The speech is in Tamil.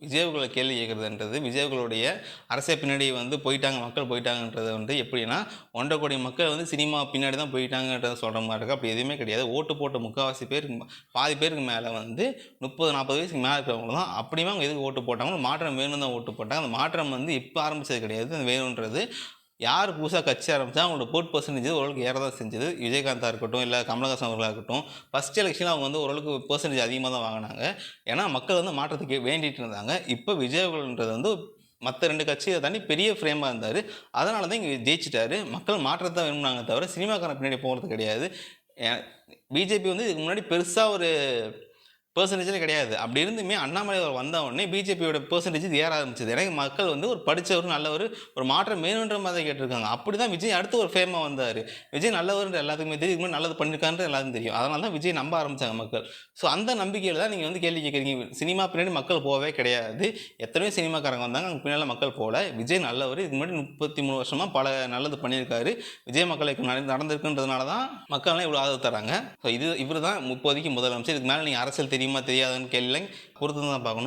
விஜய் அவர்கள கேள்வி கேட்குறதுன்றது, விஜய் அவர்களுடைய அரசியல் பின்னாடி வந்து போயிட்டாங்க, மக்கள் போயிட்டாங்கன்றது வந்து எப்படின்னா, 1,50,00,000 மக்கள் வந்து சினிமா பின்னாடி தான் போயிட்டாங்கன்றத சொல்ற மாரி இருக்கு. அப்படி எதுவுமே கிடையாது. ஓட்டு போட்ட முக்காவாசி பேர் பாதி பேருக்கு மேல வந்து 30, 40 வயசுக்கு மேல இருக்கிறவங்க தான். அப்படியுமே அவங்க எதுக்கு ஓட்டு போட்டாங்க? மாற்றம் வேணும்னு தான் ஓட்டு போட்டாங்க. அந்த மாற்றம் வந்து இப்ப ஆரம்பிச்சது கிடையாது. அது வேணுன்றது யார் புதுசா கட்சி ஆரம்பிச்சா அவங்களோட ஓட் பெர்சன்டேஜ் ஓரளவுக்கு ஏற தான் செஞ்சது. விஜயகாந்தா இருக்கட்டும், இல்ல கமலஹாசன் அவர்களா இருக்கட்டும், ஃபர்ஸ்ட் எலக்ஷன்ல அவங்க வந்து ஓரளவுக்கு பெர்சன்டேஜ் அதிகமா தான் வாங்குனாங்க. ஏன்னா, மக்கள் வந்து மாற்றத்துக்கு வேண்டிட்டு இருந்தாங்க. இப்ப விஜய் அவர்கள்ன்றது வந்து மத்த 2 கட்சிய தாண்டி பெரிய ஃப்ரேமா இருந்தாரு. அதனால தான் இங்க ஜெயிச்சுட்டாரு. மக்கள் மாற்றத்த தான் விரும்புனாங்க தவிர, சினிமாக்காரன் பின்னாடி போறது கிடையாது. எ பிஜேபி வந்து இதுக்கு முன்னாடி பெருசா ஒரு பெர்சன்டேஜே கிடையாது. அப்படி இருந்துமே அண்ணாமலை அவர் வந்த உடனே பிஜேபியோட பெர்சன்டேஜ் ஏற ஆரம்பிச்சது. ஏன்னா மக்கள் வந்து ஒரு படிச்சவரு, நல்லவரு, ஒரு மாற்றம் வேணுன்ற மாதிரி கேட்டிருக்காங்க. அப்படிதான் விஜய் அடுத்து ஒரு ஃபேமா வந்தாரு. விஜய் நல்லவர்ன்ற எல்லாத்துக்குமே தெரியும். இதுக்கு முன்னாடி நல்லது பண்ணியிருக்காருன்றது எல்லாருக்கும் தெரியும். அதனால தான் விஜய் நம்ப ஆரம்பிச்சாங்க மக்கள். ஸோ அந்த நம்பிக்கையில தான் நீங்க வந்து கேள்வி கேட்குறீங்க. சினிமா பின்னாடி மக்கள் போகவே கிடையாது. எத்தனையோ சினிமாக்காரங்க வந்தாங்க. அங்க பின்னால மக்கள் போல. விஜய் நல்லவரு. இதுக்கு முன்னாடி 33 வருஷமா பல நல்லது பண்ணியிருக்காரு. விஜய் மக்களுக்கு நடந்திருக்குன்றதுனால தான் மக்கள்லாம் இவ்வளோ ஆதரவு தராங்க. ஸோ இவரு தான் இப்போதைக்கு முதலமைச்சர். இதுக்கு மேல நீங்க அரசியல் தெரியுமா தெரியாதான்னு கேள்விலாம் பொறுத்து தான் பார்க்கணும்.